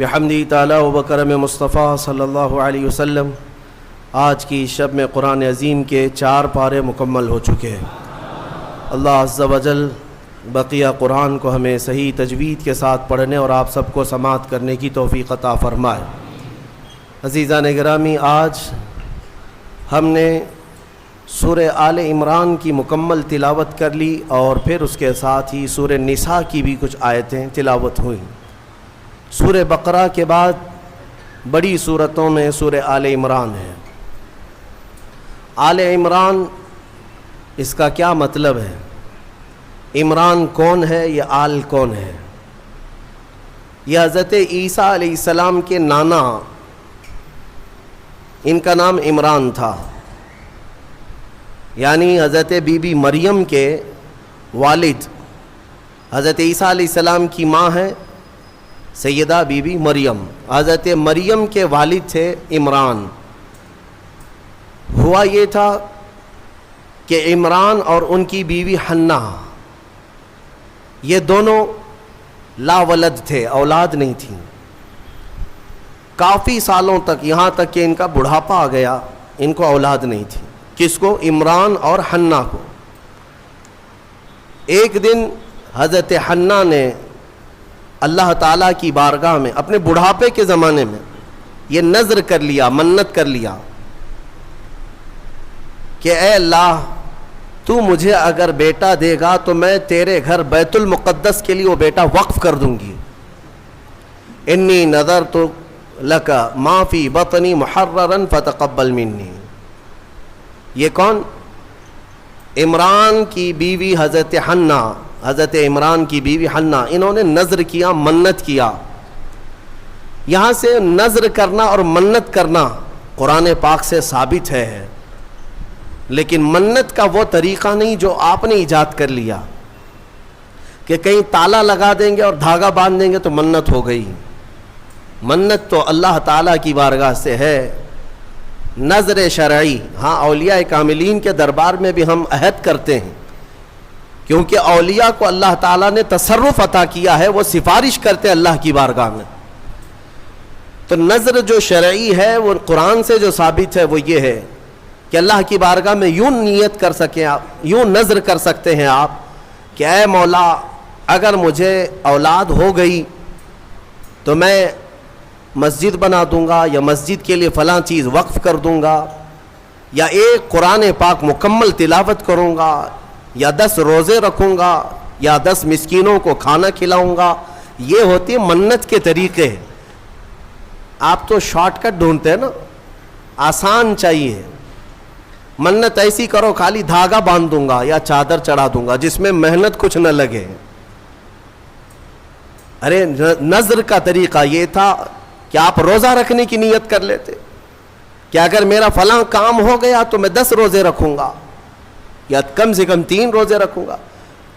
بحمدی تعالی و بکرم مصطفیٰ صلی اللہ علیہ وسلم آج کی شب میں قرآن عظیم کے 4 پارے مکمل ہو چکے ہیں۔ اللہ عز و جل بقیہ قرآن کو ہمیں صحیح تجوید کے ساتھ پڑھنے اور آپ سب کو سماعت کرنے کی توفیق عطا فرمائے۔ عزیزان گرامی، آج ہم نے سورہ آل عمران کی مکمل تلاوت کر لی اور پھر اس کے ساتھ ہی سورہ نساء کی بھی کچھ آیتیں تلاوت ہوئیں۔ سورہ بقرہ کے بعد بڑی سورتوں میں سورہ آل عمران ہے۔ آل عمران اس کا کیا مطلب ہے؟ عمران کون ہے؟ یہ آل کون ہے؟ یہ حضرت عیسیٰ علیہ السلام کے نانا، ان کا نام عمران تھا، یعنی حضرت بی بی مریم کے والد حضرت عیسیٰ علیہ السلام کی ماں ہے سیدہ بی بی مریم، حضرت مریم کے والد تھے عمران۔ ہوا یہ تھا کہ عمران اور ان کی بیوی حنہ یہ دونوں لا ولد تھے، اولاد نہیں تھی کافی سالوں تک، یہاں تک کہ ان کا بڑھاپا آ گیا، ان کو اولاد نہیں تھی۔ کس کو؟ عمران اور حنہ کو۔ ایک دن حضرت حنہ نے اللہ تعالیٰ کی بارگاہ میں اپنے بڑھاپے کے زمانے میں یہ نذر کر لیا، منت کر لیا کہ اے اللہ، تو مجھے اگر بیٹا دے گا تو میں تیرے گھر بیت المقدس کے لیے وہ بیٹا وقف کر دوں گی۔ انی نذرت لک ما فی بطنی محررا فتقبل منی۔ یہ کون؟ عمران کی بیوی حضرت حنہ، حضرت عمران کی بیوی حنہ، انہوں نے نذر کیا، منت کیا۔ یہاں سے نذر کرنا اور منت کرنا قرآن پاک سے ثابت ہے، لیکن منت کا وہ طریقہ نہیں جو آپ نے ایجاد کر لیا کہ کہیں تالا لگا دیں گے اور دھاگا باندھ دیں گے تو منت ہو گئی۔ منت تو اللہ تعالیٰ کی بارگاہ سے ہے، نذر شرعی۔ ہاں، اولیاء کاملین کے دربار میں بھی ہم عہد کرتے ہیں، کیونکہ اولیاء کو اللہ تعالیٰ نے تصرف عطا کیا ہے، وہ سفارش کرتے ہیں اللہ کی بارگاہ میں۔ تو نذر جو شرعی ہے وہ قرآن سے جو ثابت ہے وہ یہ ہے کہ اللہ کی بارگاہ میں یوں نیت کر سکیں آپ، یوں نذر کر سکتے ہیں آپ کہ اے مولا، اگر مجھے اولاد ہو گئی تو میں مسجد بنا دوں گا، یا مسجد کے لیے فلاں چیز وقف کر دوں گا، یا ایک قرآن پاک مکمل تلاوت کروں گا، یا 10 روزے رکھوں گا، یا 10 مسکینوں کو کھانا کھلاؤں گا۔ یہ ہوتی ہے منت کے طریقے۔ آپ تو شارٹ کٹ ڈھونڈتے ہیں نا، آسان چاہیے۔ منت ایسی کرو، خالی دھاگا باندھ دوں گا یا چادر چڑھا دوں گا جس میں محنت کچھ نہ لگے۔ ارے نذر کا طریقہ یہ تھا کہ آپ روزہ رکھنے کی نیت کر لیتے کہ اگر میرا فلاں کام ہو گیا تو میں 10 روزے رکھوں گا، یا کم سے کم 3 روزے رکھوں گا،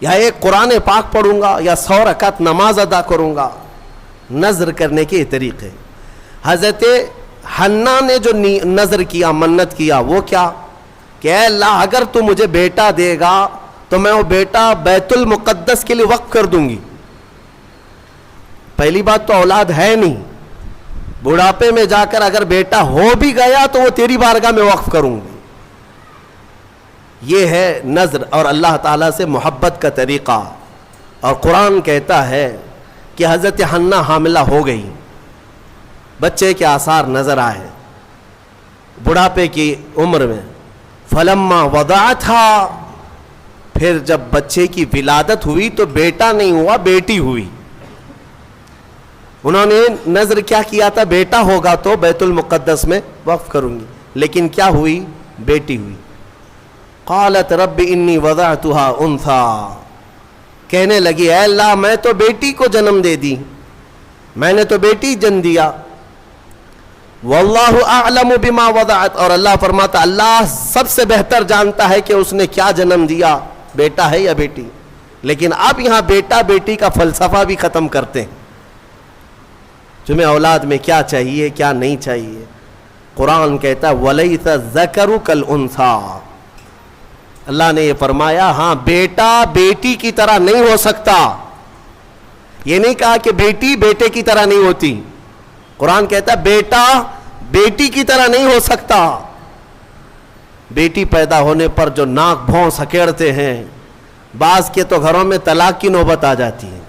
یا ایک قرآن پاک پڑھوں گا، یا 100 رکعت نماز ادا کروں گا۔ نذر کرنے کے طریقے۔ حضرت حنہ نے جو نذر کیا، منت کیا، وہ کیا کہ اے اللہ، اگر تو مجھے بیٹا دے گا تو میں وہ بیٹا بیت المقدس کے لیے وقف کر دوں گی۔ پہلی بات تو اولاد ہے نہیں، بڑھاپے میں جا کر اگر بیٹا ہو بھی گیا تو وہ تیری بارگاہ میں وقف کروں گی۔ یہ ہے نذر اور اللہ تعالیٰ سے محبت کا طریقہ۔ اور قرآن کہتا ہے کہ حضرت حنہ حاملہ ہو گئی، بچے کے آثار نظر آئے بڑھاپے کی عمر میں۔ فلما وضعتھا، پھر جب بچے کی ولادت ہوئی تو بیٹا نہیں ہوا، بیٹی ہوئی۔ انہوں نے نذر کیا کیا تھا؟ بیٹا ہوگا تو بیت المقدس میں وقف کروں گی، لیکن کیا ہوئی؟ بیٹی ہوئی۔ قالت رب انی وضعتها انثى، کہنے لگی اے اللہ، میں تو بیٹی کو جنم دے دی، میں نے تو بیٹی جن دیا۔ واللہ اعلم بما وضعت، اور اللہ فرماتا اللہ سب سے بہتر جانتا ہے کہ اس نے کیا جنم دیا، بیٹا ہے یا بیٹی۔ لیکن اب یہاں بیٹا بیٹی کا فلسفہ بھی ختم کرتے ہیں۔ تمہیں اولاد میں کیا چاہیے، کیا نہیں چاہیے؟ قرآن کہتا ہے وَلَيْسَ الذَّكَرُ كَالْأُنثَىٰ، اللہ نے یہ فرمایا ہاں بیٹا بیٹی کی طرح نہیں ہو سکتا۔ یہ نہیں کہا کہ بیٹی بیٹے کی طرح نہیں ہوتی، قرآن کہتا ہے بیٹا بیٹی کی طرح نہیں ہو سکتا. بیٹی پیدا ہونے پر جو ناک بھون سکیڑتے ہیں, بعض کے تو گھروں میں طلاق کی نوبت آ جاتی ہے.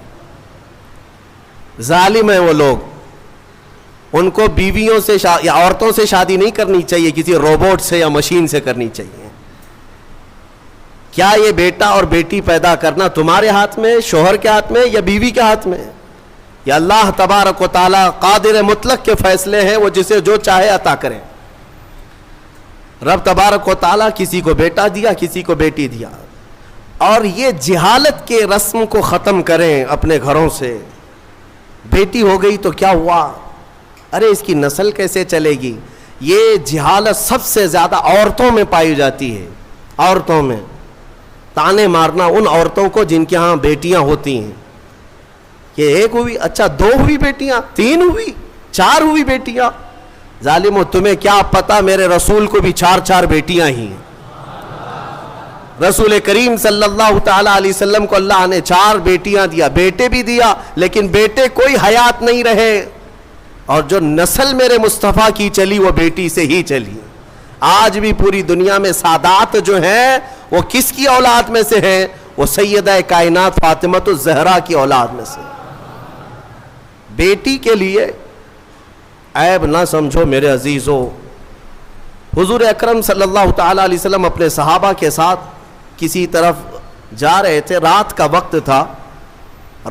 ظالم ہیں وہ لوگ. ان کو بیویوں سے یا عورتوں سے شادی نہیں کرنی چاہیے, کسی روبوٹ سے یا مشین سے کرنی چاہیے. کیا یہ بیٹا اور بیٹی پیدا کرنا تمہارے ہاتھ میں, شوہر کے ہاتھ میں یا بیوی کے ہاتھ میں؟ یا اللہ تبارک و تعالی قادر مطلق کے فیصلے ہیں, وہ جسے جو چاہے عطا کرے. رب تبارک و تعالی کسی کو بیٹا دیا, کسی کو بیٹی دیا. اور یہ جہالت کے رسم کو ختم کریں اپنے گھروں سے. بیٹی ہو گئی تو کیا ہوا, ارے اس کی نسل کیسے چلے گی؟ یہ جہالت سب سے زیادہ عورتوں میں پائی جاتی ہے. عورتوں میں تانے مارنا ان عورتوں کو جن کے ہاں بیٹیاں ہوتی ہیں کہ ایک ہوئی, اچھا 2 ہوئی بیٹیاں, 3 ہوئی, 4 ہوئی بیٹیاں. ظالمو تمہیں کیا پتا, میرے رسول کو بھی 4 بیٹیاں ہی ہیں. رسول کریم صلی اللہ تعالی علیہ وسلم کو اللہ نے 4 بیٹیاں دیا, بیٹے بھی دیا, لیکن بیٹے کوئی حیات نہیں رہے. اور جو نسل میرے مصطفیٰ کی چلی وہ بیٹی سے ہی چلی. آج بھی پوری دنیا میں سادات جو ہیں وہ کس کی اولاد میں سے ہیں؟ وہ سیدہ کائنات فاطمہ الزہرا کی اولاد میں سے. بیٹی کے لیے عیب نہ سمجھو میرے عزیزو. حضور اکرم صلی اللہ تعالی علیہ وسلم اپنے صحابہ کے ساتھ کسی طرف جا رہے تھے, رات کا وقت تھا.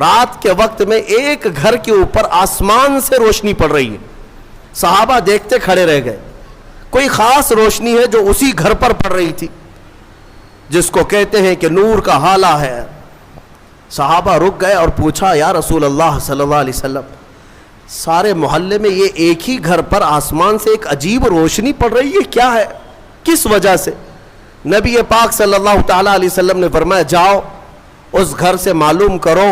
رات کے وقت میں ایک گھر کے اوپر آسمان سے روشنی پڑ رہی ہے. صحابہ دیکھتے کھڑے رہ گئے. کوئی خاص روشنی ہے جو اسی گھر پر پڑ رہی تھی, جس کو کہتے ہیں کہ نور کا حالہ ہے. صحابہ رک گئے اور پوچھا, یا رسول اللہ صلی اللہ علیہ وسلم, سارے محلے میں یہ ایک ہی گھر پر آسمان سے ایک عجیب روشنی پڑ رہی ہے, کیا ہے, کس وجہ سے؟ نبی پاک صلی اللہ تعالی علیہ وسلم نے فرمایا, جاؤ اس گھر سے معلوم کرو,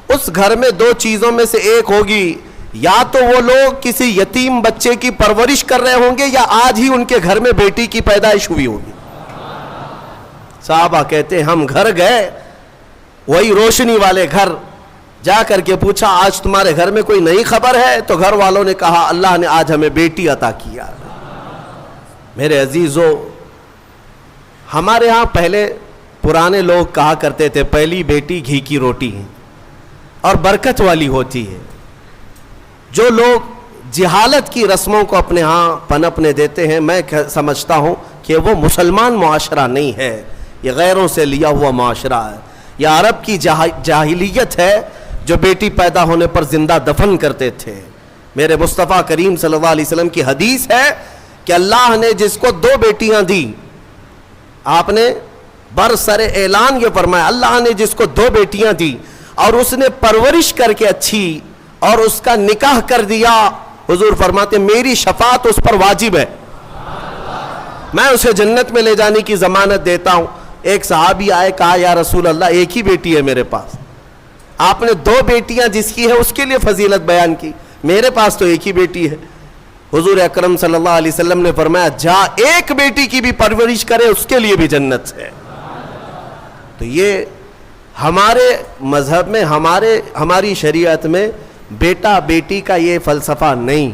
اس گھر میں 2 چیزوں میں سے ایک ہوگی, یا تو وہ لوگ کسی یتیم بچے کی پرورش کر رہے ہوں گے, یا آج ہی ان کے گھر میں بیٹی کی پیدائش ہوئی ہوگی. صحابہ کہتے ہیں ہم گھر گئے, وہی روشنی والے گھر, جا کر کے پوچھا آج تمہارے گھر میں کوئی نئی خبر ہے؟ تو گھر والوں نے کہا اللہ نے آج ہمیں بیٹی عطا کیا. میرے عزیزو, ہمارے ہاں پہلے پرانے لوگ کہا کرتے تھے پہلی بیٹی گھی کی روٹی ہے اور برکت والی ہوتی ہے. جو لوگ جہالت کی رسموں کو اپنے ہاں پنپنے دیتے ہیں, میں سمجھتا ہوں کہ وہ مسلمان معاشرہ نہیں ہے, یہ غیروں سے لیا ہوا معاشرہ ہے. یہ عرب کی جاہلیت ہے جو بیٹی پیدا ہونے پر زندہ دفن کرتے تھے. میرے مصطفیٰ کریم صلی اللہ علیہ وسلم کی حدیث ہے کہ اللہ نے جس کو 2 بیٹیاں دی, آپ نے برسر اعلان یہ فرمایا, اللہ نے جس کو 2 بیٹیاں دی اور اس نے پرورش کر کے اچھی اور اس کا نکاح کر دیا, حضور فرماتے میری شفاعت اس پر واجب ہے, میں اسے جنت میں لے جانے کی ضمانت دیتا ہوں. ایک صحابی آئے, کہا یا رسول اللہ ایک ہی بیٹی ہے میرے پاس, آپ نے 2 بیٹیاں جس کی ہے اس کے لیے فضیلت بیان کی, میرے پاس تو ایک ہی بیٹی ہے. حضور اکرم صلی اللہ علیہ وسلم نے فرمایا جا ایک بیٹی کی بھی پرورش کرے, اس کے لیے بھی جنت ہے. تو یہ ہمارے مذہب میں, ہماری شریعت میں بیٹا بیٹی کا یہ فلسفہ نہیں.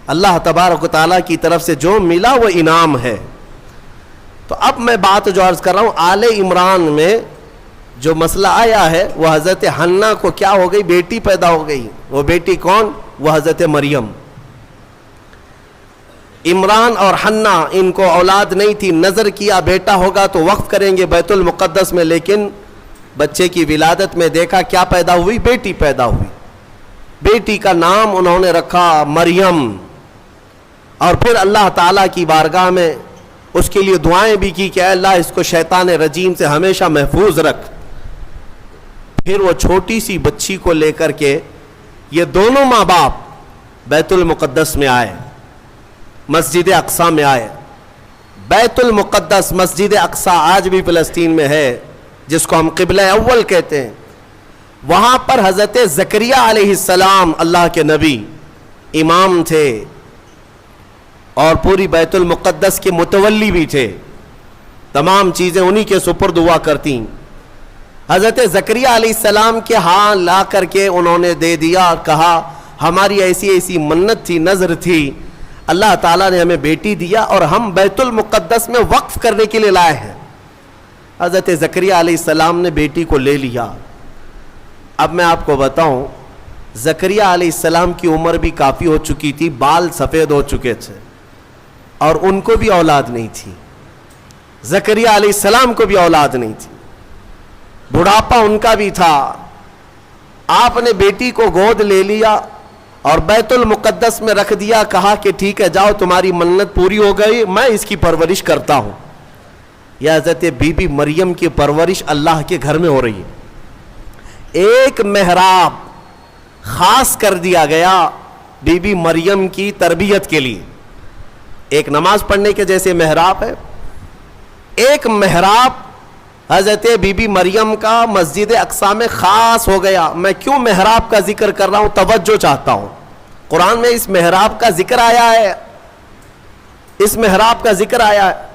اللہ تبارک و تعالیٰ کی طرف سے جو ملا وہ انعام ہے. تو اب میں بات جو عرض کر رہا ہوں, آل عمران میں جو مسئلہ آیا ہے وہ حضرت حنہ کو کیا ہو گئی, بیٹی پیدا ہو گئی. وہ بیٹی کون؟ وہ حضرت مریم. عمران اور حنہ ان کو اولاد نہیں تھی, نظر کیا بیٹا ہوگا تو وقف کریں گے بیت المقدس میں, لیکن بچے کی ولادت میں دیکھا کیا پیدا ہوئی, بیٹی پیدا ہوئی. بیٹی کا نام انہوں نے رکھا مریم, اور پھر اللہ تعالیٰ کی بارگاہ میں اس کے لیے دعائیں بھی کی کہ اے اللہ اس کو شیطان رجیم سے ہمیشہ محفوظ رکھ. پھر وہ چھوٹی سی بچی کو لے کر کے یہ دونوں ماں باپ بیت المقدس میں آئے, مسجد اقصیٰ میں آئے. بیت المقدس مسجد اقصیٰ آج بھی فلسطین میں ہے, جس کو ہم قبلہ اول کہتے ہیں. وہاں پر حضرت زکریا علیہ السلام اللہ کے نبی امام تھے اور پوری بیت المقدس کے متولی بھی تھے, تمام چیزیں انہی کے سپرد ہوا کرتی. حضرت زکریا علیہ السلام کے ہاں لا کر کے انہوں نے دے دیا, کہا ہماری ایسی ایسی منت تھی, نظر تھی, اللہ تعالیٰ نے ہمیں بیٹی دیا اور ہم بیت المقدس میں وقف کرنے کے لیے لائے ہیں. حضرت زکریہ علیہ السلام نے بیٹی کو لے لیا. اب میں آپ کو بتاؤں, زکریہ علیہ السلام کی عمر بھی کافی ہو چکی تھی, بال سفید ہو چکے تھے, اور ان کو بھی اولاد نہیں تھی. زکریہ علیہ السلام کو بھی اولاد نہیں تھی, بڑھاپا ان کا بھی تھا. آپ نے بیٹی کو گود لے لیا اور بیت المقدس میں رکھ دیا, کہا کہ ٹھیک ہے جاؤ, تمہاری منت پوری ہو گئی, میں اس کی پرورش کرتا ہوں. یہ حضرت بی بی مریم کی پرورش اللہ کے گھر میں ہو رہی ہے. ایک محراب خاص کر دیا گیا بی بی مریم کی تربیت کے لیے. ایک نماز پڑھنے کے جیسے محراب ہے, ایک محراب حضرت بی بی مریم کا مسجد اقصی میں خاص ہو گیا. میں کیوں محراب کا ذکر کر رہا ہوں, توجہ چاہتا ہوں. قرآن میں اس محراب کا ذکر آیا ہے, اس محراب کا ذکر آیا ہے.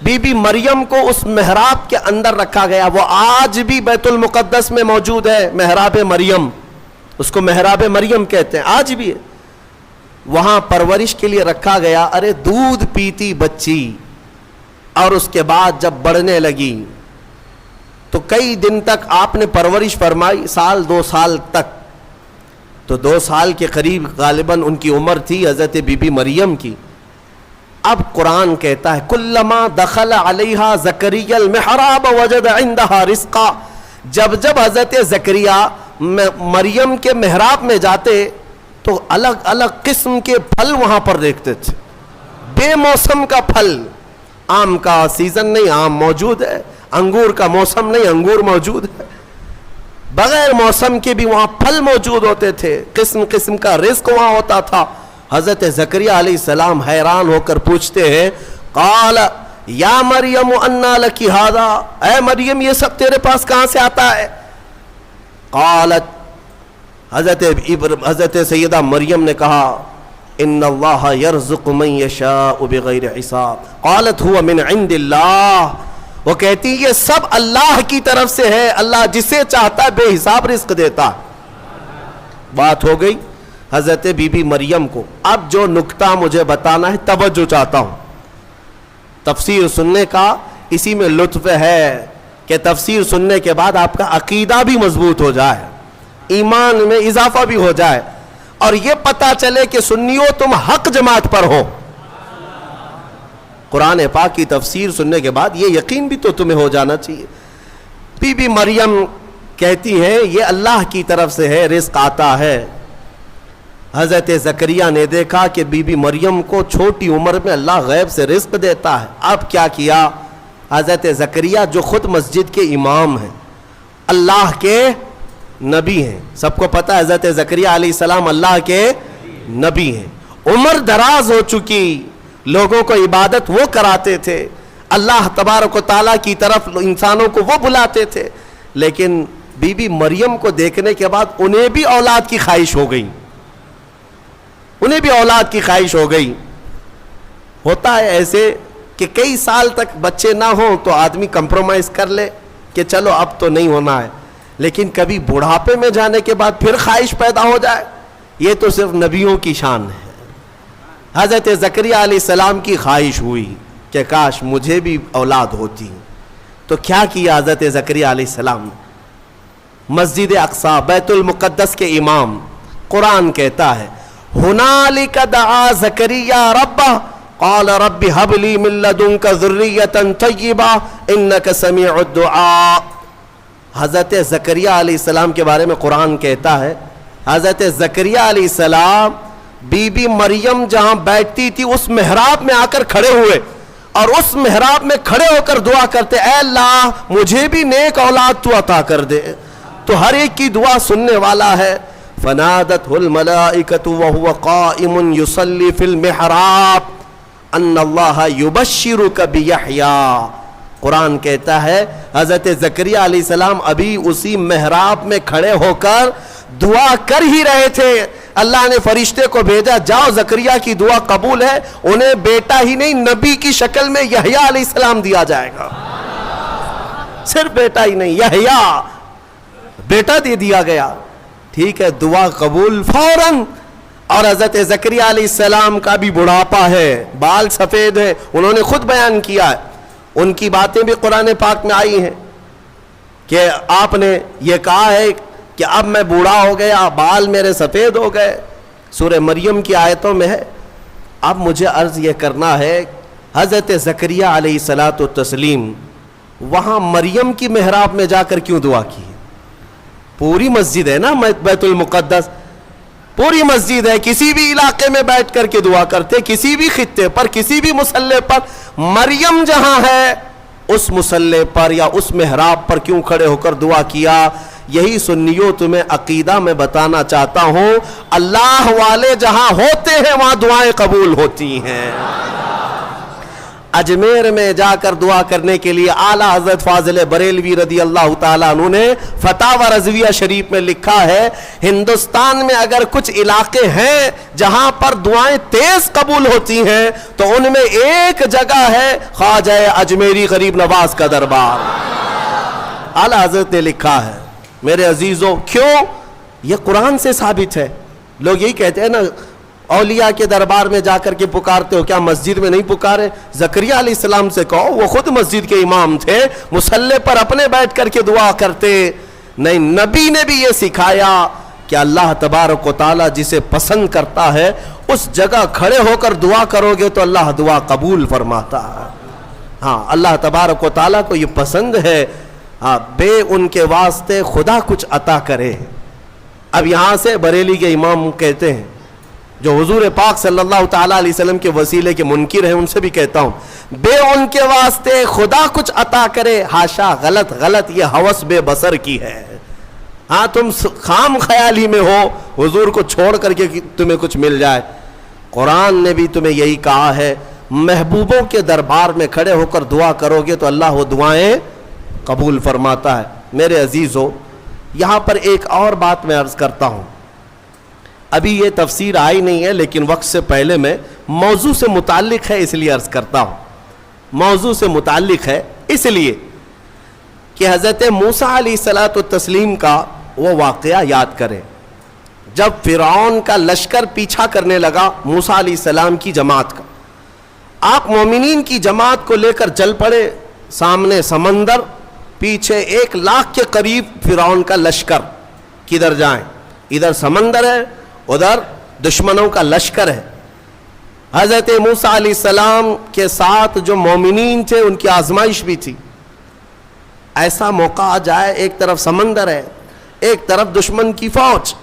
بی بی مریم کو اس محراب کے اندر رکھا گیا. وہ آج بھی بیت المقدس میں موجود ہے, محراب مریم, اس کو محراب مریم کہتے ہیں, آج بھی ہے. وہاں پرورش کے لیے رکھا گیا. ارے دودھ پیتی بچی, اور اس کے بعد جب بڑھنے لگی تو کئی دن تک آپ نے پرورش فرمائی, سال 2 سال تک. تو 2 سال کے قریب غالباً ان کی عمر تھی حضرت بی بی مریم کی. اب قرآن کہتا ہے کلما دخل علیہا زکریا المحراب وجد عندہا رزقا. جب جب حضرت زکریا مریم کے محراب میں جاتے تو الگ الگ قسم کے پھل وہاں پر دیکھتے تھے. بے موسم کا پھل, آم کا سیزن نہیں, آم موجود ہے. انگور کا موسم نہیں, انگور موجود ہے. بغیر موسم کے بھی وہاں پھل موجود ہوتے تھے, قسم قسم کا رزق وہاں ہوتا تھا. حضرت زکریا علیہ السلام حیران ہو کر پوچھتے ہیں, قال یا مریم انا لکی ھذا, اے مریم یہ سب تیرے پاس کہاں سے آتا ہے؟ قالت, حضرت سیدہ مریم نے کہا ان اللہ یرزق من یشاء بغیر حساب. قالت هو من عند اللہ, وہ کہتی یہ سب اللہ کی طرف سے ہے, اللہ جسے چاہتا ہے بے حساب رزق دیتا. بات ہو گئی حضرت بی بی مریم کو. اب جو نکتہ مجھے بتانا ہے, توجہ چاہتا ہوں. تفسیر سننے کا اسی میں لطف ہے کہ تفسیر سننے کے بعد آپ کا عقیدہ بھی مضبوط ہو جائے, ایمان میں اضافہ بھی ہو جائے, اور یہ پتہ چلے کہ سنیو تم حق جماعت پر ہو. قرآن پاک کی تفسیر سننے کے بعد یہ یقین بھی تو تمہیں ہو جانا چاہیے. بی بی مریم کہتی ہے یہ اللہ کی طرف سے ہے, رزق آتا ہے. حضرت زکریا نے دیکھا کہ بی بی مریم کو چھوٹی عمر میں اللہ غیب سے رزق دیتا ہے. اب کیا کیا حضرت زکریا, جو خود مسجد کے امام ہیں, اللہ کے نبی ہیں, سب کو پتہ ہے حضرت زکریا علیہ السلام اللہ کے نبی ہیں, عمر دراز ہو چکی, لوگوں کو عبادت وہ کراتے تھے, اللہ تبارک و تعالیٰ کی طرف انسانوں کو وہ بلاتے تھے. لیکن بی بی مریم کو دیکھنے کے بعد انہیں بھی اولاد کی خواہش ہو گئی, انہیں بھی اولاد کی خواہش ہو گئی. ہوتا ہے ایسے کہ کئی سال تک بچے نہ ہوں تو آدمی کمپرومائز کر لے کہ چلو اب تو نہیں ہونا ہے, لیکن کبھی بڑھاپے میں جانے کے بعد پھر خواہش پیدا ہو جائے, یہ تو صرف نبیوں کی شان ہے. حضرت زکریہ علیہ السلام کی خواہش ہوئی کہ کاش مجھے بھی اولاد ہوتی. تو کیا کیا حضرت زکریہ علیہ السلام نے؟ مسجد اقصی, بیت المقدس کے امام, قرآن کہتا ہے ہنالک دعا زکریا ربہ قال رب ہب لی من لدنک ذریۃ طیبہ انک سمیع الدعاء. حضرت زکریا علیہ السلام کے بارے میں قرآن کہتا ہے حضرت زکریا علیہ السلام بی بی مریم جہاں بیٹھتی تھی اس محراب میں آ کر کھڑے ہوئے, اور اس محراب میں کھڑے ہو کر دعا کرتے, اے اللہ مجھے بھی نیک اولاد تو عطا کر دے, تو ہر ایک کی دعا سننے والا ہے. فنادته الملائکۃ وهو قائم یصلی فی المحراب ان اللہ یبشرک بیحییٰ. قرآن کہتا ہے حضرت زکریہ علیہ السلام ابھی اسی محراب میں کھڑے ہو کر دعا کر ہی رہے تھے, اللہ نے فرشتے کو بھیجا, جاؤ زکریا کی دعا قبول ہے, انہیں بیٹا ہی نہیں نبی کی شکل میں یحییٰ علیہ السلام دیا جائے گا. صرف بیٹا ہی نہیں, یحییٰ بیٹا دے دیا گیا. ٹھیک ہے, دعا قبول, فوراً اور حضرت زکریا علیہ السلام کا بھی بڑھاپا ہے، بال سفید ہے، انہوں نے خود بیان کیا ہے، ان کی باتیں بھی قرآن پاک میں آئی ہیں کہ آپ نے یہ کہا ہے کہ اب میں بوڑھا ہو گیا، بال میرے سفید ہو گئے، سورہ مریم کی آیتوں میں ہے۔ اب مجھے عرض یہ کرنا ہے، حضرت زکریا علیہ الصلاۃ والتسلیم وہاں مریم کی محراب میں جا کر کیوں دعا کی؟ پوری مسجد ہے نا بیت المقدس، پوری مسجد ہے، کسی بھی علاقے میں بیٹھ کر کے دعا کرتے، کسی بھی خطے پر، کسی بھی مصلی پر، مریم جہاں ہے اس مصلی پر یا اس محراب پر کیوں کھڑے ہو کر دعا کیا؟ یہی سنیوں تمہیں عقیدہ میں بتانا چاہتا ہوں، اللہ والے جہاں ہوتے ہیں وہاں دعائیں قبول ہوتی ہیں۔ اجمیر میں جا کر دعا کرنے کے لیے اعلیٰ حضرت فاضل بریلوی رضی اللہ تعالیٰ عنہ نے فتاوی رضویہ شریف میں لکھا ہے، ہندوستان میں اگر کچھ علاقے ہیں جہاں پر دعائیں تیز قبول ہوتی ہیں تو ان میں ایک جگہ ہے خواجہ اجمیری غریب نواز کا دربار۔ اعلیٰ حضرت نے لکھا ہے۔ میرے عزیزوں، کیوں؟ یہ قرآن سے ثابت ہے۔ لوگ یہی کہتے ہیں نا اولیاء کے دربار میں جا کر کے پکارتے ہو، کیا مسجد میں نہیں پکارے؟ زکریا علیہ السلام سے کہو، وہ خود مسجد کے امام تھے، مصلی پر اپنے بیٹھ کر کے دعا کرتے۔ نہیں، نبی نے بھی یہ سکھایا کہ اللہ تبارک و تعالی جسے پسند کرتا ہے اس جگہ کھڑے ہو کر دعا کرو گے تو اللہ دعا قبول فرماتا ہے۔ ہاں، اللہ تبارک و تعالی کو یہ پسند ہے بے ان کے واسطے خدا کچھ عطا کرے۔ اب یہاں سے بریلی کے امام کہتے ہیں، جو حضور پاک صلی اللہ تعالیٰ علیہ وسلم کے وسیلے کے منکر ہیں، ان سے بھی کہتا ہوں، بے ان کے واسطے خدا کچھ عطا کرے، ہاشا، غلط، یہ ہوس بے بصر کی ہے۔ ہاں، تم خام خیالی میں ہو حضور کو چھوڑ کر کے تمہیں کچھ مل جائے۔ قرآن نے بھی تمہیں یہی کہا ہے، محبوبوں کے دربار میں کھڑے ہو کر دعا کرو گے تو اللہ وہ دعائیں قبول فرماتا ہے۔ میرے عزیزو، یہاں پر ایک اور بات میں عرض کرتا ہوں، ابھی یہ تفسیر آئی نہیں ہے لیکن وقت سے پہلے میں موضوع سے متعلق ہے اس لیے عرض کرتا ہوں۔ موضوع سے متعلق ہے اس لیے کہ حضرت موسیٰ علیہ الصلاۃ والتسلیم کا وہ واقعہ یاد کریں، جب فرعون کا لشکر پیچھا کرنے لگا موسیٰ علیہ السلام کی جماعت کا، آپ مومنین کی جماعت کو لے کر چل پڑے، سامنے سمندر، پیچھے 1,00,000 کے قریب فرعون کا لشکر، کدھر جائیں؟ ادھر سمندر ہے، ادھر دشمنوں کا لشکر ہے۔ حضرت موسیٰ علیہ السلام کے ساتھ جو مومنین تھے ان کی آزمائش بھی تھی، ایسا موقع آ جائے، ایک طرف سمندر ہے، ایک طرف دشمن کی فوج،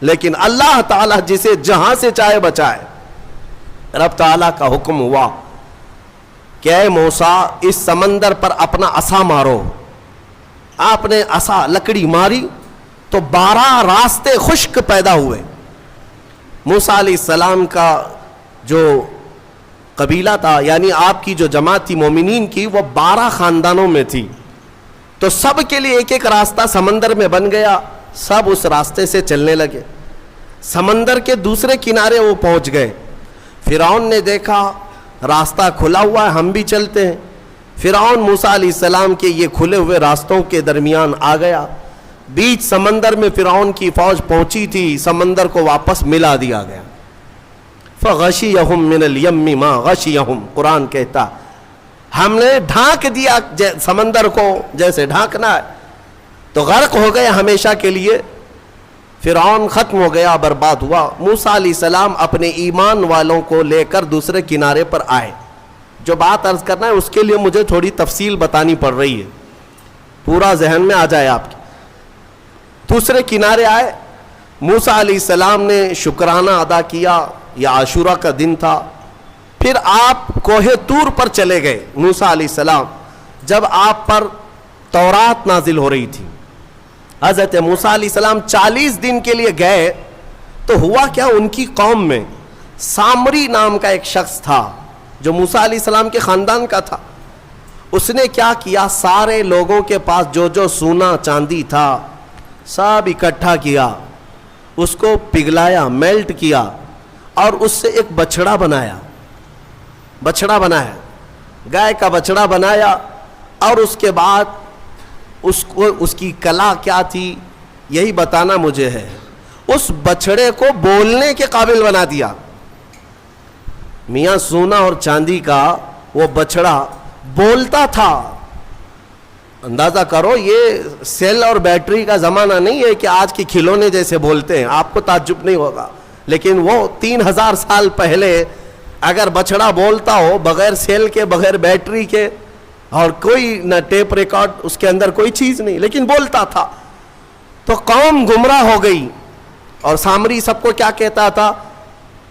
لیکن اللہ تعالیٰ جسے جہاں سے چاہے بچائے۔ رب تعالیٰ کا حکم ہوا کہ اے موسیٰ اس سمندر پر اپنا عصا مارو۔ آپ نے عصا لکڑی ماری تو 12 راستے خشک پیدا ہوئے۔ موسیٰ علیہ السلام کا جو قبیلہ تھا، یعنی آپ کی جو جماعت تھی مومنین کی، وہ 12 خاندانوں میں تھی، تو سب کے لیے ایک ایک راستہ سمندر میں بن گیا، سب اس راستے سے چلنے لگے۔ سمندر کے دوسرے کنارے وہ پہنچ گئے، فرعون نے دیکھا راستہ کھلا ہوا ہے، ہم بھی چلتے ہیں۔ فرعون موسیٰ علیہ السلام کے یہ کھلے ہوئے راستوں کے درمیان آ گیا، بیچ سمندر میں فرعون کی فوج پہنچی تھی، سمندر کو واپس ملا دیا گیا۔ فغشیہم من الیم ما غشیہم، قرآن کہتا ہم نے ڈھانک دیا سمندر کو جیسے ڈھانکنا ہے، تو غرق ہو گئے ہمیشہ کے لیے۔ فرعون ختم ہو گیا، برباد ہوا۔ موسیٰ علیہ السلام اپنے ایمان والوں کو لے کر دوسرے کنارے پر آئے۔ جو بات عرض کرنا ہے اس کے لیے مجھے تھوڑی تفصیل بتانی پڑ رہی ہے، پورا ذہن میں آ جائے آپ کے۔ دوسرے کنارے آئے، موسیٰ علیہ السلام نے شکرانہ ادا کیا، یہ عاشورہ کا دن تھا۔ پھر آپ کوہ طور پر چلے گئے موسیٰ علیہ السلام، جب آپ پر تورات نازل ہو رہی تھی۔ حضرت موسیٰ علیہ السلام 40 دن کے لیے گئے تو ہوا کیا، ان کی قوم میں سامری نام کا ایک شخص تھا جو موسیٰ علیہ السلام کے خاندان کا تھا۔ اس نے کیا کیا، سارے لوگوں کے پاس جو جو سونا چاندی تھا سب اکٹھا کیا، اس کو پگھلایا، میلٹ کیا، اور اس سے ایک بچڑا بنایا، گائے کا بچڑا بنایا، اور اس کے بعد اس کی کلا کیا تھی یہی بتانا مجھے ہے۔ اس بچڑے کو بولنے کے قابل بنا دیا. میاں سونا اور چاندی کا وہ بچڑا بولتا تھا. اندازہ کرو یہ سیل اور بیٹری کا زمانہ نہیں ہے کہ آج کے کھلونے جیسے بولتے ہیں, آپ کو تعجب نہیں ہوگا. لیکن وہ 3000 سال پہلے اگر بچڑا بولتا ہو بغیر سیل کے, بغیر بیٹری کے, اور کوئی نہ ٹیپ ریکارڈ, اس کے اندر کوئی چیز نہیں, لیکن بولتا تھا, تو قوم گمراہ ہو گئی. اور سامری سب کو کیا کہتا تھا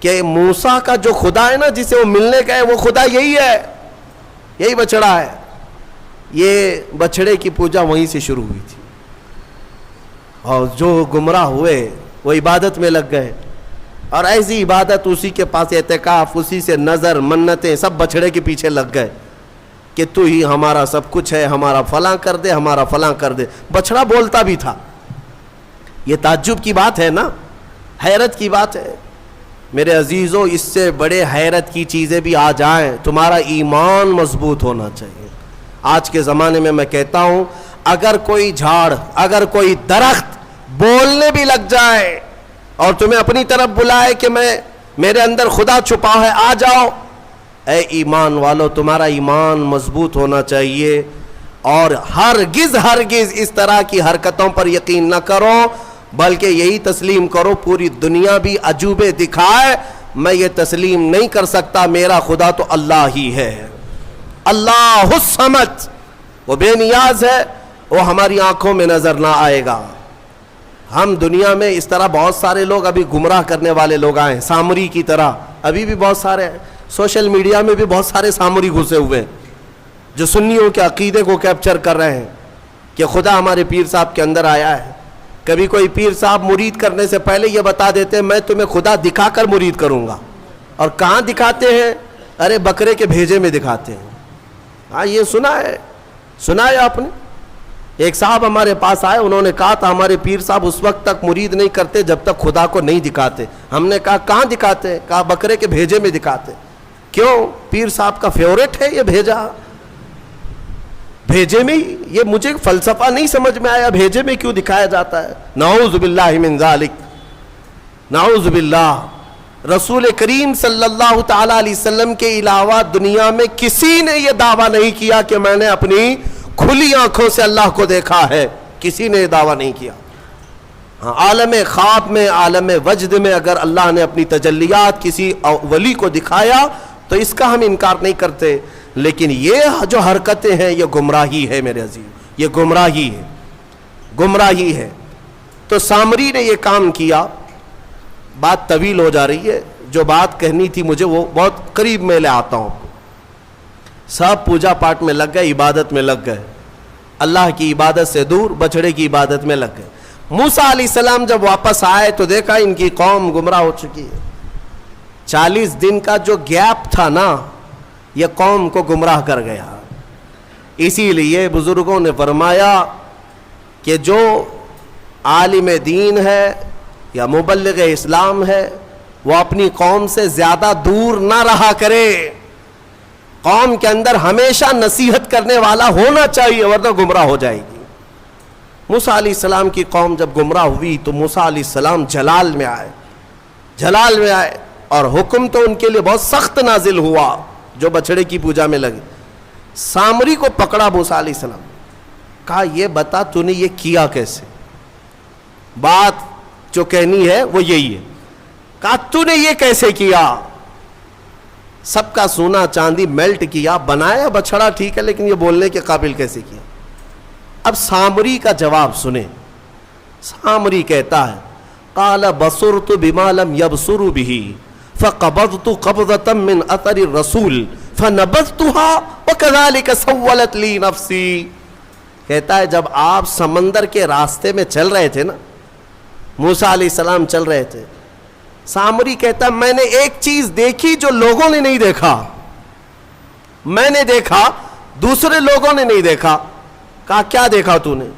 کہ موسیٰ کا جو خدا ہے نا, جسے وہ ملنے گئے, وہ خدا یہی ہے, یہی بچڑا ہے. یہ بچڑے کی پوجا وہیں سے شروع ہوئی تھی, اور جو گمراہ ہوئے وہ عبادت میں لگ گئے, اور ایسی عبادت, اسی کے پاس اعتکاف, اسی سے نظر, منتیں, سب بچڑے کے پیچھے لگ گئے کہ تو ہی ہمارا سب کچھ ہے, ہمارا فلاں کر دے, ہمارا فلاں کر دے. بچڑا بولتا بھی تھا. یہ تعجب کی بات ہے نا, حیرت کی بات ہے. میرے عزیزو, اس سے بڑے حیرت کی چیزیں بھی آ جائیں, تمہارا ایمان مضبوط ہونا چاہیے. آج کے زمانے میں میں کہتا ہوں, اگر کوئی جھاڑ, اگر کوئی درخت بولنے بھی لگ جائے اور تمہیں اپنی طرف بلائے کہ میرے اندر خدا چھپا ہے, آ جاؤ, اے ایمان والو, تمہارا ایمان مضبوط ہونا چاہیے. اور ہرگز اس طرح کی حرکتوں پر یقین نہ کرو, بلکہ یہی تسلیم کرو, پوری دنیا بھی عجوبے دکھائے, میں یہ تسلیم نہیں کر سکتا, میرا خدا تو اللہ ہی ہے. اللہ الصمد, وہ بے نیاز ہے, وہ ہماری آنکھوں میں نظر نہ آئے گا. ہم دنیا میں اس طرح بہت سارے لوگ ابھی گمراہ کرنے والے لوگ آئے ہیں, سامری کی طرح. ابھی بھی بہت سارے, سوشل میڈیا میں بھی بہت سارے سامری گھسے ہوئے ہیں جو سنیوں کے عقیدے کو کیپچر کر رہے ہیں کہ خدا ہمارے پیر صاحب کے اندر آیا ہے. کبھی کوئی پیر صاحب مرید کرنے سے پہلے یہ بتا دیتے ہیں میں تمہیں خدا دکھا کر مرید کروں گا. اور کہاں دکھاتے ہیں؟ ارے بکرے کے بھیجے میں دکھاتے ہیں. ہاں, یہ سنا ہے آپ نے. ایک صاحب ہمارے پاس آئے, انہوں نے کہا تھا ہمارے پیر صاحب اس وقت تک مرید نہیں کرتے جب تک خدا کو نہیں دکھاتے. ہم نے کہا کہاں دکھاتے؟ کہا بکرے کے بھیجے میں دکھاتے. کیوں؟ پیر صاحب کا فیورٹ ہے یہ بھیجا. بھیجے میں, یہ مجھے فلسفہ نہیں سمجھ میں آیا, بھیجے میں کیوں دکھایا جاتا ہے؟ نعوذ باللہ من ذالک, نعوذ باللہ. رسول کریم صلی اللہ تعالی علیہ وسلم کے علاوہ دنیا میں کسی نے یہ دعویٰ نہیں کیا کہ میں نے اپنی کھلی آنکھوں سے اللہ کو دیکھا ہے. کسی نے یہ دعویٰ نہیں کیا. ہاں, عالم خواب میں, عالم وجد میں اگر اللہ نے اپنی تجلیات کسی ولی کو دکھایا تو اس کا ہم انکار نہیں کرتے, لیکن یہ جو حرکتیں ہیں یہ گمراہی ہے میرے عزیز, یہ گمراہی ہے. تو سامری نے یہ کام کیا. بات طویل ہو جا رہی ہے, جو بات کہنی تھی مجھے وہ بہت قریب میں لے آتا ہوں. سب پوجا پاٹ میں لگ گئے, عبادت میں لگ گئے, اللہ کی عبادت سے دور بچڑے کی عبادت میں لگ گئے. موسیٰ علیہ السلام جب واپس آئے تو دیکھا ان کی قوم گمراہ ہو چکی ہے. 40 دن کا جو گیپ تھا نا, یہ قوم کو گمراہ کر گیا. اسی لیے بزرگوں نے فرمایا کہ جو عالم دین ہے یا مبلغ اسلام ہے وہ اپنی قوم سے زیادہ دور نہ رہا کرے. قوم کے اندر ہمیشہ نصیحت کرنے والا ہونا چاہیے, ورنہ گمراہ ہو جائے گی. موسیٰ علیہ السلام کی قوم جب گمراہ ہوئی تو موسیٰ علیہ السلام جلال میں آئے, اور حکم تو ان کے لیے بہت سخت نازل ہوا جو بچڑے کی پوجا میں لگے. سامری کو پکڑا موسیٰ علیہ السلام, کہا یہ بتا تو نے یہ کیا کیسے؟ بات جو کہنی ہے وہ یہی ہے. کہا تو نے یہ کیسے کیا؟ سب کا سونا چاندی میلٹ کیا, بنایا بچڑا ٹھیک ہے, لیکن یہ بولنے کے قابل کیسے کیا؟ اب سامری کا جواب سنیں. سامری کہتا ہے قال بصرت بما لم يبصروا به فقبضت قبضة من اثر الرسول فنبذتها وكذلك سولت لي نفسي. کہتا ہے جب آپ سمندر کے راستے میں چل رہے تھے نا, موسیٰ علیہ السلام چل رہے تھے, سامری کہتا ہے میں نے ایک چیز دیکھی جو لوگوں نے نہیں دیکھا. میں نے دیکھا, دوسرے لوگوں نے نہیں دیکھا. کہا کیا دیکھا تو نے؟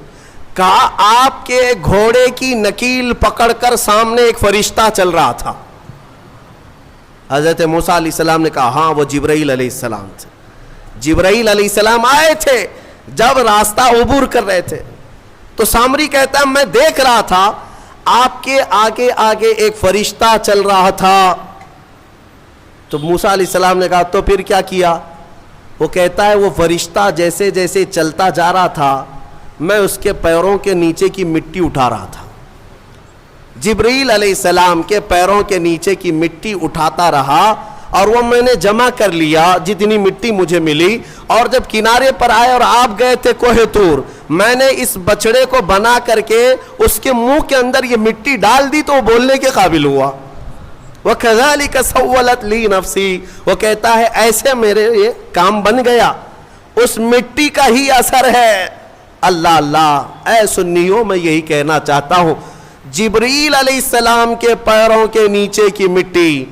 کہا آپ کے گھوڑے کی نکیل پکڑ کر سامنے ایک فرشتہ چل رہا تھا. حضرت موسیٰ علیہ السلام نے کہا ہاں وہ جبرائیل علیہ السلام تھے. جبرائیل علیہ السلام آئے تھے جب راستہ عبور کر رہے تھے. تو سامری کہتا ہے میں دیکھ رہا تھا آپ کے آگے آگے ایک فرشتہ چل رہا تھا. تو موسیٰ علیہ السلام نے کہا تو پھر کیا کیا؟ وہ کہتا ہے وہ فرشتہ جیسے جیسے چلتا جا رہا تھا میں اس کے پیروں کے نیچے کی مٹی اٹھا رہا تھا. جبرائیل علیہ السلام کے پیروں کے نیچے کی مٹی اٹھاتا رہا اور وہ میں نے جمع کر لیا جتنی مٹی مجھے ملی. اور جب کنارے پر آئے اور آپ گئے تھے کوہ طور، میں نے اس بچڑے کو بنا کر کے اس کے منہ کے اندر یہ مٹی ڈال دی تو وہ بولنے کے قابل ہوا. وَكَذَلِكَ سَوَّلَتْ لِي نَفْسِي، وہ کہتا ہے ایسے میرے یہ کام بن گیا، اس مٹی کا ہی اثر ہے. اللہ اللہ، اے سنیوں میں یہی کہنا چاہتا ہوں، جبرائیل علیہ السلام کے پیروں کے نیچے کی مٹی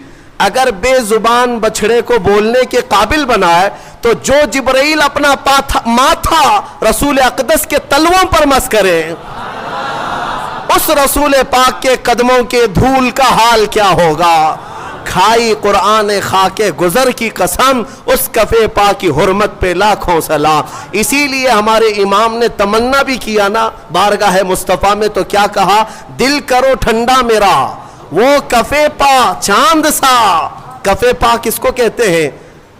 اگر بے زبان بچڑے کو بولنے کے قابل بنائے تو جو جبرائیل اپنا ماتھا رسول اقدس کے تلووں پر مس کرے، اس رسول پاک کے قدموں کے دھول کا حال کیا ہوگا. کھائی قرآن خاک گزر کی قسم، اس کفے پاک کی حرمت پہ لاکھوں سلام. اسی لیے ہمارے امام نے تمنا بھی کیا نا بارگاہ مصطفیٰ میں، تو کیا کہا؟ دل کرو ٹھنڈا میرا وہ کفے پا چاند سا. کفے پا کس کو کہتے ہیں؟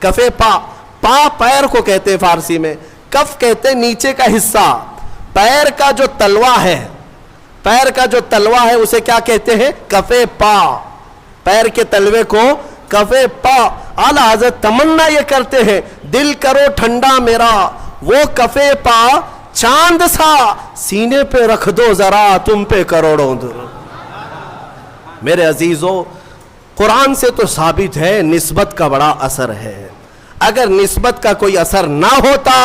کفے پا، پا پیر کو کہتے ہیں فارسی میں، کف کہتے ہیں نیچے کا حصہ. پیر کا جو تلوا ہے، پیر کا جو تلوا ہے اسے کیا کہتے ہیں؟ کفے پا. پیر کے تلوے کو کفے پا. اعلیٰ حضرت تمنا یہ کرتے ہیں دل کرو ٹھنڈا میرا وہ کفے پا چاند سا، سینے پہ رکھ دو ذرا تم پہ کروڑوں در. میرے عزیزو، قرآن سے تو ثابت ہے نسبت کا بڑا اثر ہے. اگر نسبت کا کوئی اثر نہ ہوتا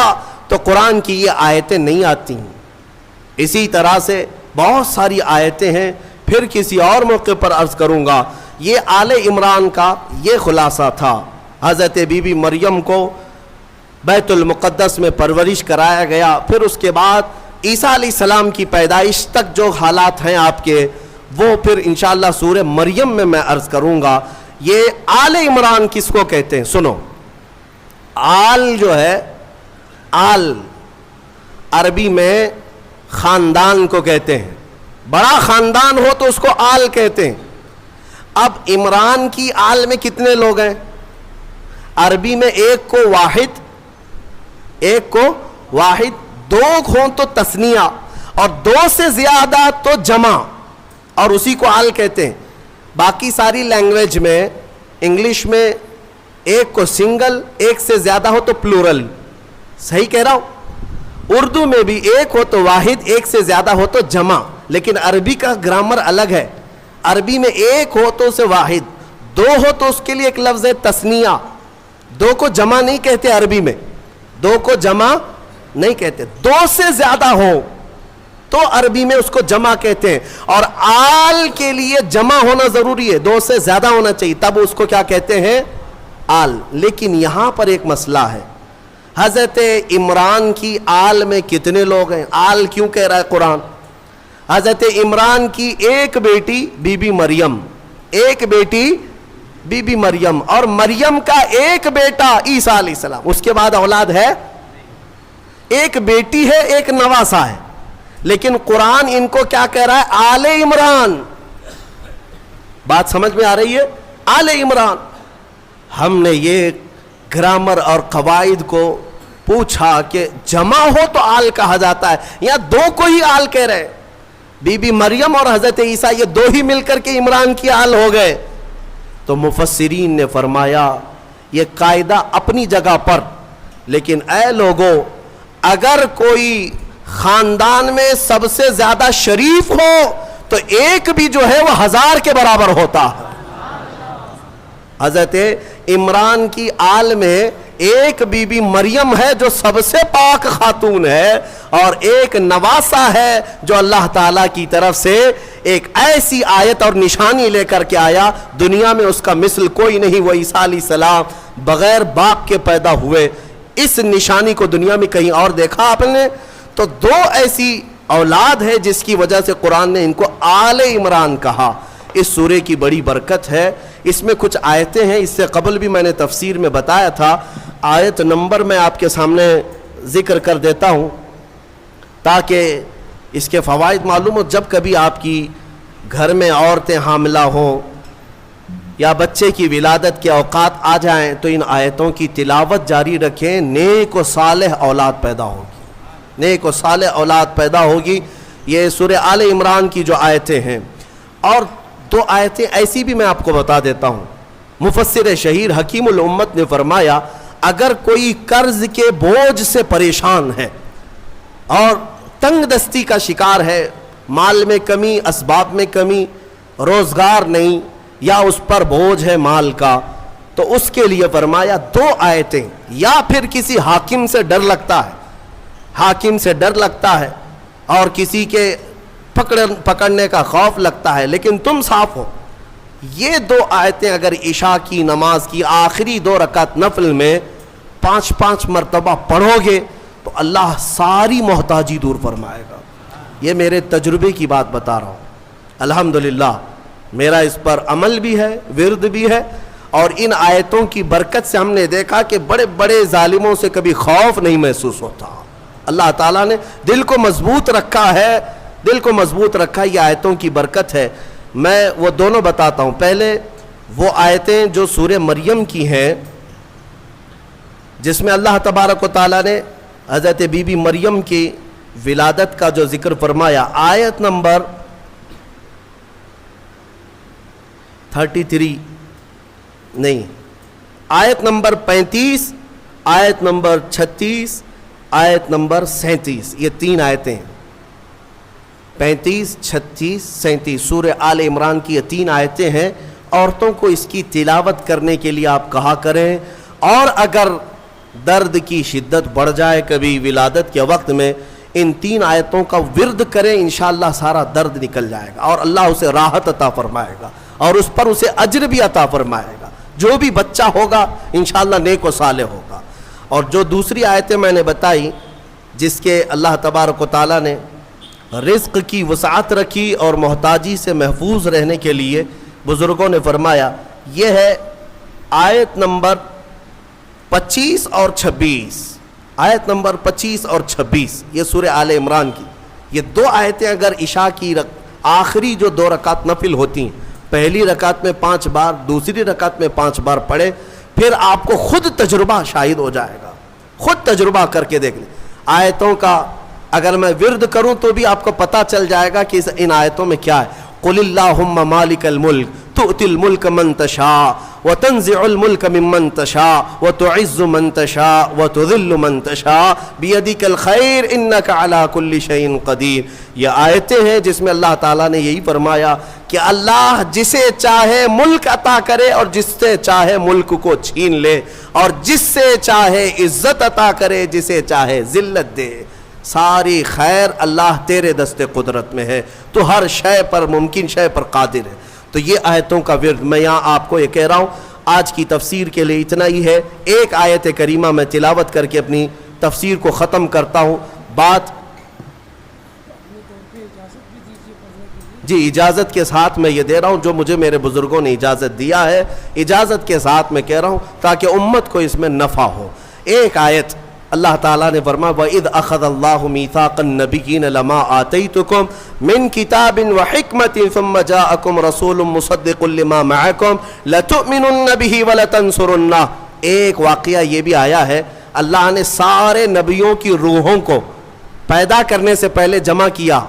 تو قرآن کی یہ آیتیں نہیں آتی. اسی طرح سے بہت ساری آیتیں ہیں، پھر کسی اور موقع پر عرض کروں گا. یہ آل عمران کا یہ خلاصہ تھا. حضرت بی بی مریم کو بیت المقدس میں پرورش کرایا گیا، پھر اس کے بعد عیسیٰ علیہ السلام کی پیدائش تک جو حالات ہیں آپ کے، وہ پھر انشاءاللہ سورہ مریم میں عرض کروں گا. یہ آل عمران کس کو کہتے ہیں؟ سنو، آل جو ہے، آل عربی میں خاندان کو کہتے ہیں. بڑا خاندان ہو تو اس کو آل کہتے ہیں. اب عمران کی آل میں کتنے لوگ ہیں؟ عربی میں ایک کو واحد، ایک کو واحد، دو ہوں تو تثنیہ، اور دو سے زیادہ تو جمع، اور اسی کو آل کہتے ہیں. باقی ساری لینگویج میں، انگلش میں ایک کو سنگل، ایک سے زیادہ ہو تو پلورل. صحیح کہہ رہا ہوں؟ اردو میں بھی ایک ہو تو واحد، ایک سے زیادہ ہو تو جمع. لیکن عربی کا گرامر الگ ہے. عربی میں ایک ہو تو اسے واحد، دو ہو تو اس کے لیے ایک لفظ ہے تثنیہ. دو کو جمع نہیں کہتے عربی میں، دو کو جمع نہیں کہتے. دو سے زیادہ ہو تو عربی میں اس کو جمع کہتے ہیں. اور آل کے لیے جمع ہونا ضروری ہے، دو سے زیادہ ہونا چاہیے، تب اس کو کیا کہتے ہیں؟ آل. لیکن یہاں پر ایک مسئلہ ہے. حضرت عمران کی آل میں کتنے لوگ ہیں؟ آل کیوں کہہ رہا ہے قرآن؟ حضرت عمران کی ایک بیٹی بی بی مریم، ایک بیٹی بی بی مریم، اور مریم کا ایک بیٹا عیسیٰ علیہ السلام. اس کے بعد اولاد ہے، ایک بیٹی ہے، ایک نواسا ہے. لیکن قرآن ان کو کیا کہہ رہا ہے؟ آل عمران. بات سمجھ میں آ رہی ہے؟ آل عمران. ہم نے یہ گرامر اور قواعد کو پوچھا کہ جمع ہو تو آل کہا جاتا ہے، یا دو کو ہی آل کہہ رہے ہیں؟ بی بی مریم اور حضرت عیسیٰ یہ دو ہی مل کر کے عمران کی آل ہو گئے. تو مفسرین نے فرمایا یہ قاعدہ اپنی جگہ پر، لیکن اے لوگوں، اگر کوئی خاندان میں سب سے زیادہ شریف ہو تو ایک بھی جو ہے وہ 1000 کے برابر ہوتا ہے. حضرت عمران کی آل میں ایک بی بی مریم ہے جو سب سے پاک خاتون ہے، اور ایک نواسا ہے جو اللہ تعالیٰ کی طرف سے ایک ایسی آیت اور نشانی لے کر کے آیا، دنیا میں اس کا مثل کوئی نہیں. وہ عیسیٰ علیہ السلام بغیر باپ کے پیدا ہوئے. اس نشانی کو دنیا میں کہیں اور دیکھا آپ نے؟ تو دو ایسی اولاد ہے جس کی وجہ سے قرآن نے ان کو آل عمران کہا. اس سورے کی بڑی برکت ہے. اس میں کچھ آیتیں ہیں، اس سے قبل بھی میں نے تفسیر میں بتایا تھا. آیت نمبر میں آپ کے سامنے ذکر کر دیتا ہوں تاکہ اس کے فوائد معلوم ہو. جب کبھی آپ کی گھر میں عورتیں حاملہ ہوں یا بچے کی ولادت کے اوقات آ جائیں تو ان آیتوں کی تلاوت جاری رکھیں، نیک و صالح اولاد پیدا ہوگی، نیک و صالح اولاد پیدا ہوگی۔ یہ سورہ آل عمران کی جو آیتیں ہیں، اور دو آیتیں ایسی بھی میں آپ کو بتا دیتا ہوں۔ مفسر شہیر حکیم الامت نے فرمایا اگر کوئی قرض کے بوجھ سے پریشان ہے اور تنگ دستی کا شکار ہے، مال میں کمی، اسباب میں کمی، روزگار نہیں، یا اس پر بوجھ ہے مال کا، تو اس کے لیے فرمایا دو آیتیں، یا پھر کسی حاکم سے ڈر لگتا ہے، حاکم سے ڈر لگتا ہے اور کسی کے پکڑنے کا خوف لگتا ہے، لیکن تم صاف ہو، یہ دو آیتیں اگر عشاء کی نماز کی آخری 2 رکعت نفل میں 5 مرتبہ پڑھو گے تو اللہ ساری محتاجی دور فرمائے گا۔ یہ میرے تجربے کی بات بتا رہا ہوں، الحمدللہ میرا اس پر عمل بھی ہے، ورد بھی ہے، اور ان آیتوں کی برکت سے ہم نے دیکھا کہ بڑے بڑے ظالموں سے کبھی خوف نہیں محسوس ہوتا۔ اللہ تعالیٰ نے دل کو مضبوط رکھا ہے، دل کو مضبوط رکھا، یہ آیتوں کی برکت ہے۔ میں وہ دونوں بتاتا ہوں۔ پہلے وہ آیتیں جو سورہ مریم کی ہیں، جس میں اللہ تبارک و تعالیٰ نے حضرت بی بی مریم کی ولادت کا جو ذکر فرمایا، آیت نمبر 33 نہیں، آیت نمبر 35، آیت نمبر 36، آیت نمبر 37، یہ 3 آیتیں ہیں، 35، 36، 37 سورہ آل عمران کی یہ 3 آیتیں ہیں۔ عورتوں کو اس کی تلاوت کرنے کے لیے آپ کہا کریں، اور اگر درد کی شدت بڑھ جائے کبھی ولادت کے وقت میں، ان 3 آیتوں کا ورد کریں، انشاءاللہ سارا درد نکل جائے گا اور اللہ اسے راحت عطا فرمائے گا، اور اس پر اسے اجر بھی عطا فرمائے گا۔ جو بھی بچہ ہوگا انشاءاللہ نیک و صالح ہوگا۔ اور جو دوسری آیتیں میں نے بتائی، جس کے اللہ تبارک و تعالیٰ نے رزق کی وسعت رکھی اور محتاجی سے محفوظ رہنے کے لیے بزرگوں نے فرمایا، یہ ہے آیت نمبر 25 اور 26، آیت نمبر 25 اور 26، یہ سورہ آل عمران کی یہ 2 آیتیں اگر عشاء کی آخری جو 2 رکعت نفل ہوتی ہیں، پہلی رکعت میں 5 بار، دوسری رکعت میں 5 بار پڑھے، پھر آپ کو خود تجربہ شاہد ہو جائے گا، خود تجربہ کر کے دیکھ لیں۔ آیتوں کا اگر میں ورد کروں تو بھی آپ کو پتہ چل جائے گا کہ ان آیتوں میں کیا ہے۔ قل اللہم مالک الملک تؤتی الملک من تشاء وتنزع الملک ممن تشاء وتعز من تشاء وتذل من تشاء بیدک الخیر انک علی کل شیء قدیر۔ یہ آیتیں ہیں جس میں اللہ تعالیٰ نے یہی فرمایا کہ اللہ جسے چاہے ملک عطا کرے اور جس سے چاہے ملک کو چھین لے، اور جس سے چاہے عزت عطا کرے، جسے چاہے ذلت دے۔ ساری خیر اللہ تیرے دست قدرت میں ہے، تو ہر شے پر، ممکن شے پر قادر ہے۔ تو یہ آیتوں کا ورد میں یہاں آپ کو یہ کہہ رہا ہوں۔ آج کی تفسیر کے لیے اتنا ہی ہے۔ ایک آیت کریمہ میں تلاوت کر کے اپنی تفسیر کو ختم کرتا ہوں۔ بات جی اجازت کے ساتھ میں یہ دے رہا ہوں، جو مجھے میرے بزرگوں نے اجازت دیا ہے، اجازت کے ساتھ میں کہہ رہا ہوں تاکہ امت کو اس میں نفع ہو۔ ایک آیت اللہ تعالیٰ نے فرمایا وَإِذْ أَخَذَ اللَّهُ مِيثَاقَ النَّبِيِّينَ لَمَا آتَيْتُكُم مِّن كِتَابٍ وَحِكْمَةٍ ثُمَّ جَاءَكُمْ رَسُولٌ مُصَدِّقٌ لِّمَا مَعَكُمْ لَتُؤْمِنُنَّ بِهِ وَلَتَنصُرُنَّهُ۔ ایک واقعہ یہ بھی آیا ہے، اللہ نے سارے نبیوں کی روحوں کو پیدا کرنے سے پہلے جمع کیا،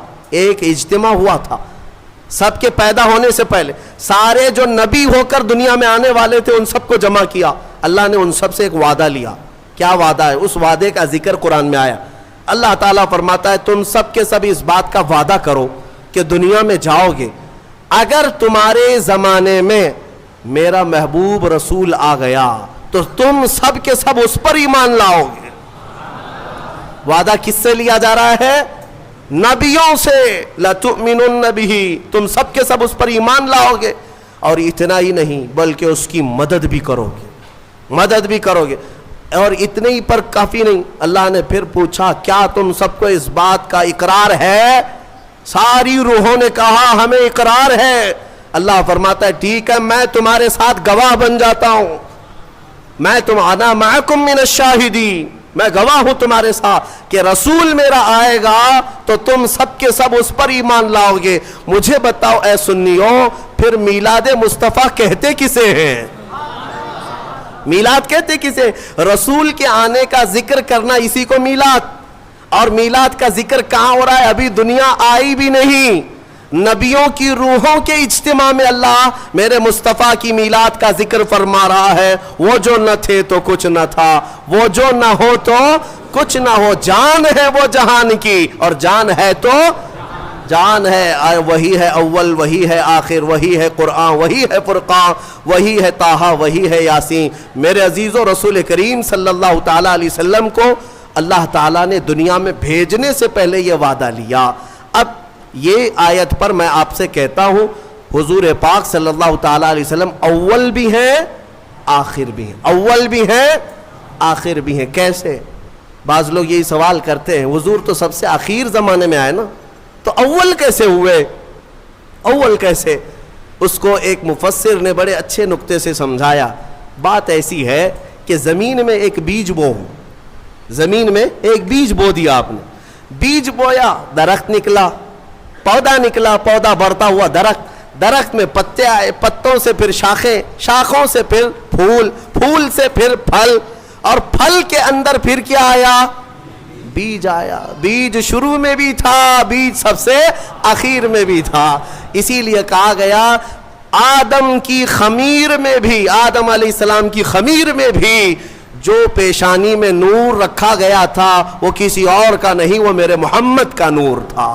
ایک اجتماع ہوا تھا سب کے پیدا ہونے سے پہلے، سارے جو نبی ہو کر دنیا میں آنے والے تھے ان سب کو جمع کیا۔ اللہ نے ان سب سے ایک وعدہ لیا۔ کیا وعدہ ہے؟ اس وعدے کا ذکر قرآن میں آیا۔ اللہ تعالیٰ فرماتا ہے تم سب کے سب اس بات کا وعدہ کرو کہ دنیا میں جاؤ گے، اگر تمہارے زمانے میں میرا محبوب رسول آ گیا تو تم سب کے سب اس پر ایمان لاؤ گے۔ وعدہ کس سے لیا جا رہا ہے؟ نبیوں سے۔ لَتُؤْمِنُنَّ بِهِ، تم سب کے سب اس پر ایمان لاؤ گے، اور اتنا ہی نہیں بلکہ اس کی مدد بھی کرو گے، مدد بھی کرو گے۔ اور اتنے ہی پر کافی نہیں، اللہ نے پھر پوچھا کیا تم سب کو اس بات کا اقرار ہے؟ ساری روحوں نے کہا ہمیں اقرار ہے۔ اللہ فرماتا ہے ٹھیک ہے، میں تمہارے ساتھ گواہ بن جاتا ہوں، میں انا معکم من الشاہدین، میں گواہ ہوں تمہارے ساتھ کہ رسول میرا آئے گا تو تم سب کے سب اس پر ایمان لاؤ گے. مجھے بتاؤ اے سنیوں، پھر میلاد مصطفیٰ کہتے کسے ہیں؟ میلاد کہتے کسے؟ رسول کے آنے کا ذکر کرنا، اسی کو میلاد. اور میلاد کا ذکر کہاں ہو رہا ہے؟ ابھی دنیا آئی بھی نہیں. نبیوں کی روحوں کے اجتماع میں اللہ میرے مصطفیٰ کی میلاد کا ذکر فرما رہا ہے. وہ جو نہ تھے تو کچھ نہ تھا، وہ جو نہ ہو تو کچھ نہ ہو. جان ہے وہ جہان کی، اور جان ہے تو جان ہے. وہی ہے اول، وہی ہے آخر، وہی ہے قرآن، وہی ہے فرقان، وہی ہے طٰہٰ، وہی ہے یاسین. میرے عزیزو، رسول کریم صلی اللہ تعالیٰ علیہ وسلم کو اللہ تعالیٰ نے دنیا میں بھیجنے سے پہلے یہ وعدہ لیا. اب یہ آیت پر میں آپ سے کہتا ہوں، حضور پاک صلی اللہ تعالیٰ علیہ وسلم اول بھی ہیں آخر بھی ہیں. اول بھی ہیں آخر بھی ہیں. کیسے؟ بعض لوگ یہی سوال کرتے ہیں، حضور تو سب سے آخر زمانے میں آئے نا، تو اول کیسے ہوئے؟ اول کیسے؟ اس کو ایک مفسر نے بڑے اچھے نقطے سے سمجھایا. بات ایسی ہے کہ زمین میں ایک بیج بو، زمین میں ایک بیج بو دیا آپ نے. بیج بویا، درخت نکلا، پودا نکلا، پودا بڑھتا ہوا درخت، درخت میں پتے آئے، پتوں سے پھر شاخیں، شاخوں سے پھر پھول، پھول سے پھر پھل، اور پھل کے اندر پھر کیا آیا؟ بیج آیا. بیج شروع میں بھی تھا، بیج سب سے آخر میں بھی تھا. اسی لیے کہا گیا آدم کی خمیر میں بھی، آدم علیہ السلام کی خمیر میں بھی جو پیشانی میں نور رکھا گیا تھا وہ کسی اور کا نہیں، وہ میرے محمد کا نور تھا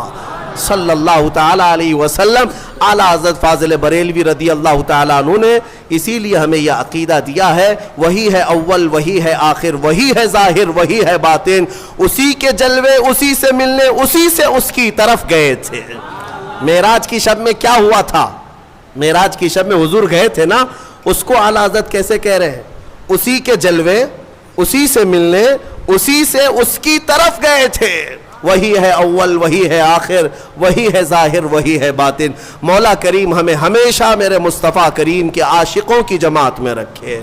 صلی اللہ تعالیٰ علیہ وسلم. اعلیٰ حضرت فاضل بریلوی رضی اللہ تعالیٰ عنہ نے اسی لیے ہمیں یہ عقیدہ دیا ہے، وہی ہے اول، وہی ہے آخر، وہی ہے ظاہر، وہی ہے باطن. اسی کے جلوے، اسی سے ملنے، اسی سے اس کی طرف گئے تھے. معراج کی شب میں کیا ہوا تھا؟ معراج کی شب میں حضور گئے تھے نا، اس کو اعلیٰ حضرت کیسے کہہ رہے ہیں؟ اسی کے جلوے، اسی سے ملنے، اسی سے اس کی طرف گئے تھے. وہی ہے اول، وہی ہے آخر، وہی ہے ظاہر، وہی ہے باطن. مولا کریم ہمیں ہمیشہ میرے مصطفیٰ کریم کے عاشقوں کی جماعت میں رکھے.